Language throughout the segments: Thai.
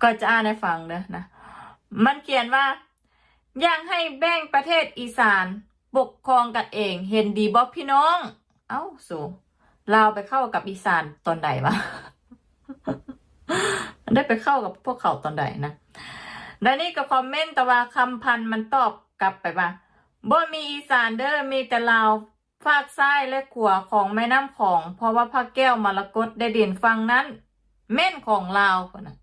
ก็จะอ่านให้ฟังนะมันเขียนว่ายังให้แบ่งประเทศอีสานปกครองกันเองเห็นดีบ่พี่น้องเอ้าสู่ลาวไปเข้ากับอีสานตอนไหนวะ ได้ไปเข้ากับพวกเขาตอนไหนนะแล้วนี่ก็คอมเมนต์แต่ว่าคำพันมันตอบกลับไปว่าบ่มีอีสานเด้อมีแต่ลาวภาคซ้ายและขวาของแม่น้ำของเพราะว่าพระแก้วมรกตได้เด่นฟังนั้นแม่นของลาวคนน่ะ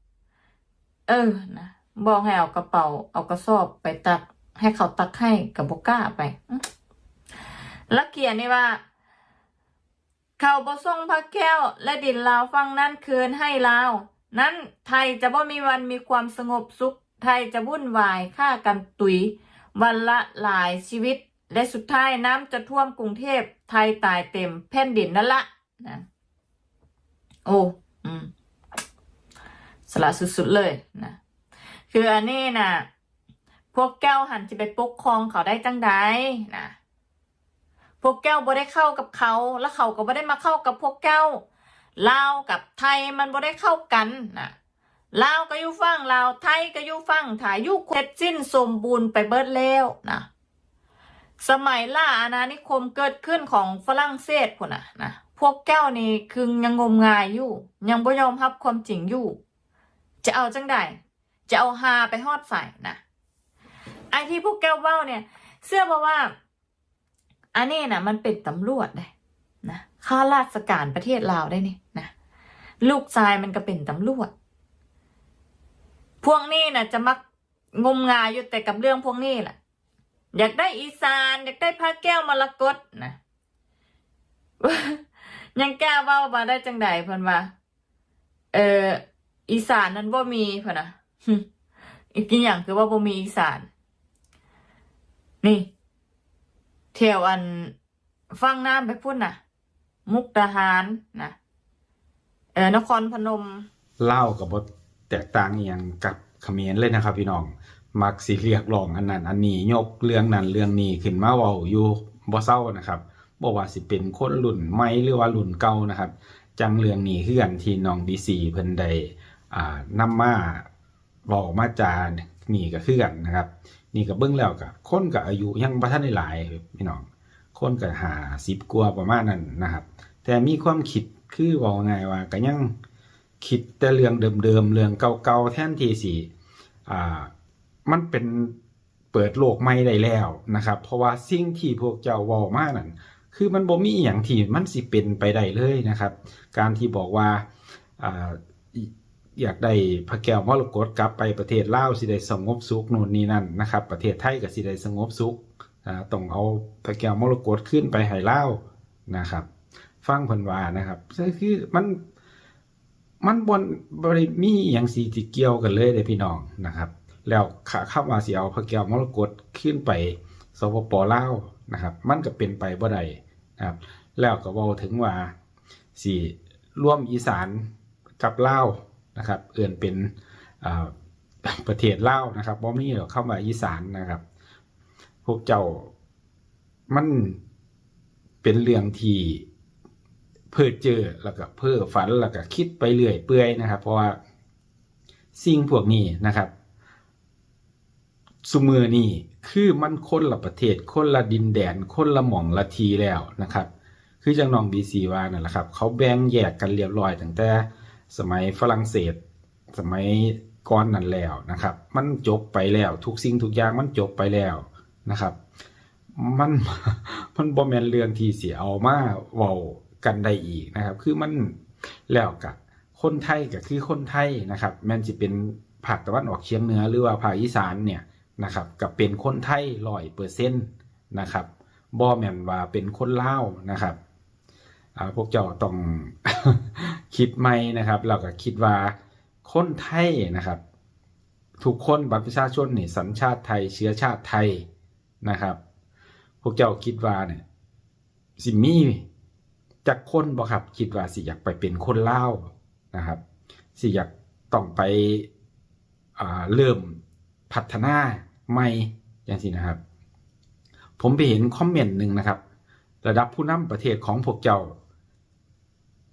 นะบอกให้เอากระเป๋าเอากระสอบไปตักให้เขาตักให้กับบก้าไปแล้วเขียนนี่ว่าเขาบ่ส่งพระแก้วและดินลาวฟังนั้นคืนให้ลาวนั้นไทยจะบ่มีวันมีความสงบสุขไทยจะวุ่นวายฆ่ากันตุยวันละหลายชีวิตและสุดท้ายน้ำจะท่วมกรุงเทพไทยตายเต็มแผ่นดินนั่นละนะโอ้สละสุดๆเลยนะคืออันนี้นะพวกแก้วหันจะไปปกครองเขาได้จังใดนะพวกแก้วบ่ได้เข้ากับเขาแล้วเขาก็บ่ได้มาเข้ากับพวกแก้วลาวกับไทยมันบ่ได้เข้ากันนะลาวก็อยู่ฝั่งลาวไทยก็อยู่ฝั่งไทยอยู่เสร็จสิ้นสมบูรณ์ไปเบิดแล้วนะสมัยล่าอาณานิคมเกิดขึ้นของฝรั่งเศสพุ่นนะพวกแก้วนี่คือยังงมงายอยู่ยังบ่ยอมรับความจริงอยู่จะเอาจังใดจะเอาฮาไปฮอดใส่นะไอที่พวกแก้วเว้าเนี่ยเชื่อเพราะว่าอันนี้นะมันเป็นตำรวจได้นะข้าราชการประเทศลาวได้นี่นะลูกชายมันก็เป็นตำรวจพวกนี้นะจะมักงมงายอยู่แต่กับเรื่องพวกนี้แหละอยากได้อีสานอยากได้พระแก้วมรกตนะ ยังแก้วเว้ามาได้จังใดเพิ่นว่าอีสานนั้นบ่มีเพิ่นนะ อีกอย่างคือว่าบ่มีอีสานนี่แถวอันฟังน้ำไปพุ่นน่ะมุกดาหารนะนครพนมเล่ากับบ่แตกต่างอหย่างกับเขมรเลยนะครับพี่น้องมักสิเรียกร้องอันนั้นอันนี้ยกเรื่องนั้นเรื่องนี้ขึ้นมาเว้าอยู่บ่เซานะครับบ่ว่าสิเป็นคนรุ่นใหม่หรือว่ารุ่นเก่านะครับจังเรื่องนี้คือกันที่น้อง BC เพิ่นได้นำมาเว้ามาจานี่ก็คือกันนะครับนี่ก็เบิ่งแล้วก็คนก็อายุยังบ่ทันได้หลายพี่น้องคนก็50กว่าประมาณนั้นนะครับแต่มีความคิดคือเว้าง่ายว่าก็ยังคิดแต่เรื่องเดิมๆเรื่องเก่าๆแทนที่สิมันเป็นเปิดโลกใหม่ได้แล้วนะครับเพราะว่าสิ่งที่พวกเจ้าเว้ามานั่นคือมันบ่มีอีหยังที่มันสิเป็นไปได้เลยนะครับการที่บอกว่าอยากได้พระแก้วมรกตกลับไปประเทศลาวสิได้สงบสุขโน่นนี่นั่นนะครับประเทศไทยก็สิได้สงบสุขต้องเอาพระแก้วมรกตขึ้นไปให้ลาวนะครับฟังเพิ่นว่านะครับคือมันบ่ได้มีหยังสิที่เกี่ยวกันเลยเด้อพี่น้องนะครับแล้วคำว่าสิเอาพระแก้วมรกตขึ้นไปสปป.ลาวนะครับมันก็เป็นไปบ่ได้นะครับแล้วก็เว้าถึงว่าสิร่วมอีสานกับลาวนะครับเอื่นเป็นประเทศลาวนะครับบ่มีหรอกคำว่าอีสานนะครับพวกเจ้ามันเป็นเรื่องที่เพ้อเจ้อแล้วก็เพ้อฝันแล้วก็คิดไปเรื่อยเปื่อยนะครับเพราะว่าสิ่งพวกนี้นะครับซุมื้อนี้คือมันคนละประเทศคนละดินแดนคนละหม่องละทีแล้วนะครับคือจังน้อง BC ว่านั่นแหละครับเขาแบ่งแยกกันเรียบร้อยตั้งแต่สมัยฝรั่งเศสสมัยก่อนนั้นแล้วนะครับมันจบไปแล้วทุกสิ่งทุกอย่างมันจบไปแล้วนะครับมันบ่แม่นเรื่องที่สิเอามาเว้ากันได้อีกนะครับคือมันแล้วก็คนไทยก็คือคนไทยนะครับแม้นสิเป็นภาคตะวันออกเฉียงเหนือหรือว่าภาคอีสานเนี่ยนะครับก็เป็นคนไทย 100% นะครับบ่แม่นว่าเป็นคนลาวนะครับพวกเจ้าต้อง คิดใหม่นะครับแล้วก็คิดว่าคนไทยนะครับทุกคนบัตรประชาชนนี่สัญชาติไทยเชื้อชาติไทยนะครับพวกเจ้าคิดว่าเนี่ยสิมีจักคนบ่ครับคิดว่าสิอยากไปเป็นคนลาวนะครับสิอยากต้องไปเริ่มพัฒนาใหม่อย่างนี้นะครับผมไปเห็นคอมเมนต์หนึ่งนะครับระดับผู้นำประเทศของพวกเจ้า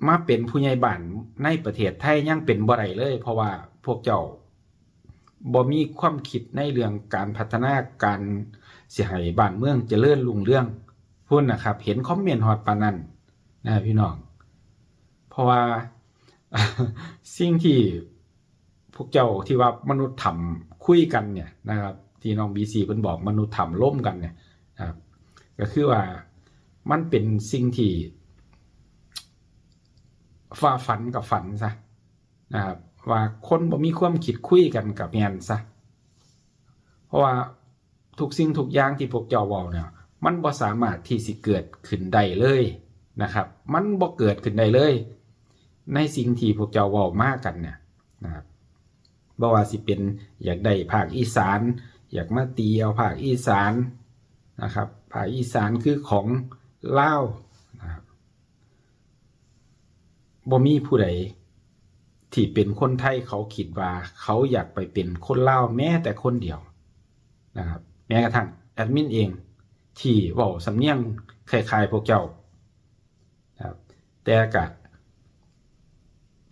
มาเป็นผู้ใหญ่บ้านในประเทศไทยยังเป็นบ่ได้เลยเพราะว่าพวกเจ้า บ่มีความคิดในเรื่องการพัฒนาการสิให้บ้านเมืองเจริญรุ่งเรืองพุ่นนะครับ เห็นคอมเมนต์ฮอดปานนั้นนะพี่น้องเพราะว่า สิ่งที่พวกเจ้าที่ว่ามนุษย์ทำคุยกันเนี่ยนะครับที่น้อง BC เพิ่นบอกมนุษย์ทำร่วมกันเนี่ยนะครับก็คือว่ามันเป็นสิ่งที่ฟ้าฝันกับฝันซะนะครับว่าคนบ่มีความคิดคุยกันกับแม่นซะเพราะว่าทุกสิ่งทุกอย่างที่พวกเจ้าเว้าเนี่ยมันบ่สามารถที่สิเกิดขึ้นได้เลยนะครับมันบ่เกิดขึ้นได้เลยในสิ่งที่พวกเจ้าเว้ามากันเนี่ยนะครับบ่ว่าสิเป็นอยากได้ภาคอีสานอยากมาตีเอาภาคอีสานนะครับภาคอีสานคือของลาวนะครับบ่มีผู้ใดที่เป็นคนไทยเขาคิดว่าเขาอยากไปเป็นคนลาวแม้แต่คนเดียวนะครับแม้กระทั่งแอดมินเองที่เว้าสำเนียงคล้ายๆพวกเจ้าครับแต่ก็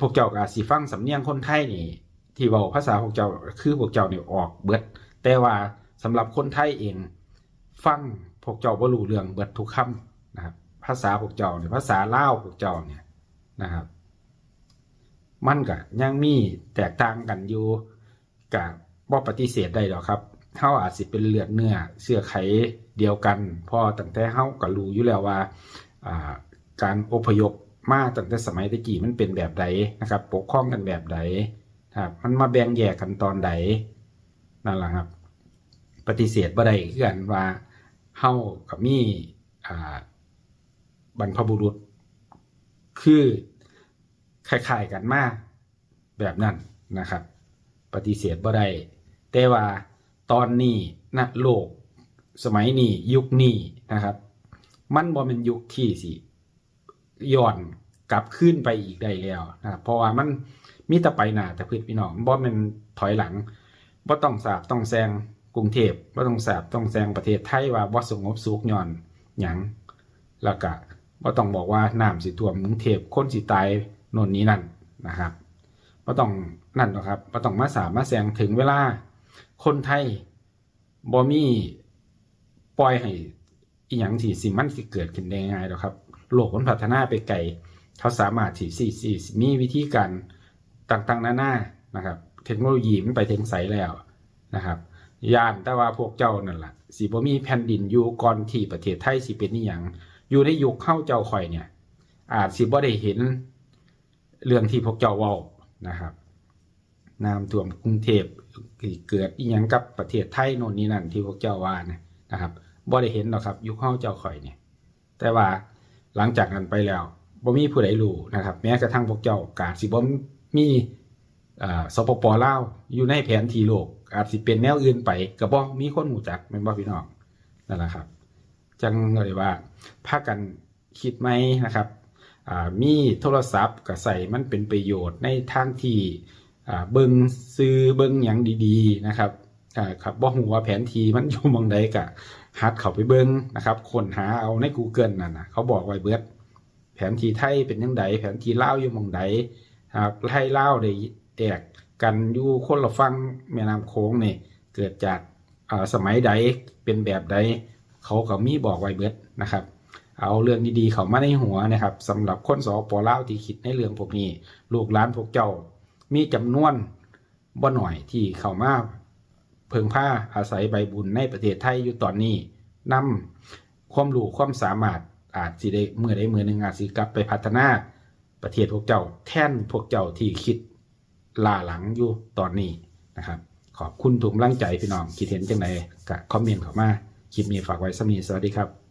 พวกเจ้าก็อาจสิฟังสำเนียงคนไทยนี่ที่เว้าภาษาพวกเจ้าคือพวกเจ้านี่ออกเบิดแต่ว่าสำหรับคนไทยเองฟังพวกเจ้าบ่รู้เรื่องเบิดทุกคำนะครับภาษาพวกเจ้าเนี่ยภาษาลาวพวกเจ้าเนี่ยนะครับมันก็ยังมีแตกต่างกันอยู่ก็บ่ปฏิเสธได้หรอกครับเฮาอาจสิเป็นเลือดเนื้อเชื้อไขเดียวกันเพราะตั้งแต่เฮาก็รู้อยู่แล้วว่าการอพยพมาตั้งแต่สมัยตะกี้มันเป็นแบบใดนะครับปกครองกันแบบใดครับมันมาแบ่งแยกกันตอนใดนั่นแหละครับปฏิเสธบ่ได้คือกันว่าเฮาก็มีบรรพบุรุษคือคล้ายๆกันมาแบบนั้นนะครับปฏิเสธบ่ได้แต่ว่าตอนนี้นะโลกสมัยนี้ยุคนี้นะครับมันบ่เป็นยุคที่สิย้อนกลับคืนไปอีกได้แล้วนะครับเพราะว่ามันมีแต่ไปหน้าแต่พืชพี่น้องบ่แม่นถอยหลังบ่ต้องสาบต้องแซงกรุงเทพบ่ต้องสาบต้องแซงประเทศไทยว่าบ่สงบสุขย้อนหยังแล้วก็บ่ต้องบอกว่าน้ำสิท่วมกรุงเทพคนสิตายโน่นนี้นั่นนะครับบ่ต้องนั่นหรอกครับบ่ต้องมาสาบมาแซงถึงเวลาคนไทยบ่มีปล่อยให้อีหยังที่สิมันสิเกิดขึ้นได้ง่ายหรอกครับโลกมันพัฒนาไปไกลเขาสามารถที่มีวิธีการต่างๆนานานะครับเทคโนโลยีมันไปถึงไสแล้วนะครับย่านแต่ว่าพวกเจ้านั่นล่ะสิบ่มีแผ่นดินอยู่ก่อนที่ประเทศไทยสิเป็นอีหยังอยู่ในยุคเฮาเจ้าข่อยเนี่ยอาจสิบ่ได้เห็นเรื่องที่พวกเจ้าเว้านะครับน้ำท่วมกรุงเทพเกิดอีหยังกับประเทศไทยโน่นนี่นั่นที่พวกเจ้าว่านะครับบ่ได้เห็นหรอกครับยุคเฮาเจ้าข่อยเนี่ยแต่ว่าหลังจากนั้นไปแล้วบ่มีผู้ใดรู้นะครับแม้กระทั่งพวกเจ้าก็อาจสิบ่มีสปป.ลาวอยู่ในแผนที่โลกอาจสิเป็นแนวอื่นไปก็บ่มีคนรู้จักแม่นบ่พี่น้องนั่นแหละครับจังเลยว่าพากันคิดไหมนะครับมีโทรศัพท์ก็ใส่มันเป็นประโยชน์ในทางที่เบิ่งซื้อเบิ่งหยังดีๆนะครับครับบ่ฮู้ว่าแผนที่มันอยู่หม้องใดก็หัดเข้าไปเบิ่งนะครับค้นหาเอาใน Google นั่นน่ะเขาบอกไว้เบิดแผนที่ไทยเป็นจังไดแผนที่ลาวอยู่หม้องใดครับไทยลาวได้แตกกันอยู่คนละฝั่งแม่น้ำโขงนี่เกิดจากสมัยใดเป็นแบบใดเขาก็มีบอกไว้เบิดนะครับเอาเรื่องดีๆเข้ามาในหัวนะครับสำหรับคนสปลาวที่คิดในเรื่องพวกนี้ลูกหลานพวกเจ้ามีจำนวนบ่หน่อยที่เข้ามาเพิ่งพาอาศัยใบบุญในประเทศไทยอยู่ตอนนี้นำความรู้ความสามารถอาจสิได้เมื่อใดมื้อหนึ่งอาจสิกลับไปพัฒนาประเทศพวกเจ้าแทนพวกเจ้าที่คิดล้าหลังอยู่ตอนนี้นะครับขอบคุณทุกกำลังใจพี่น้องคิดเห็นจังไดก็คอมเมนต์เข้ามาคลิปนี้ฝากไว้สำนี้สวัสดีครับ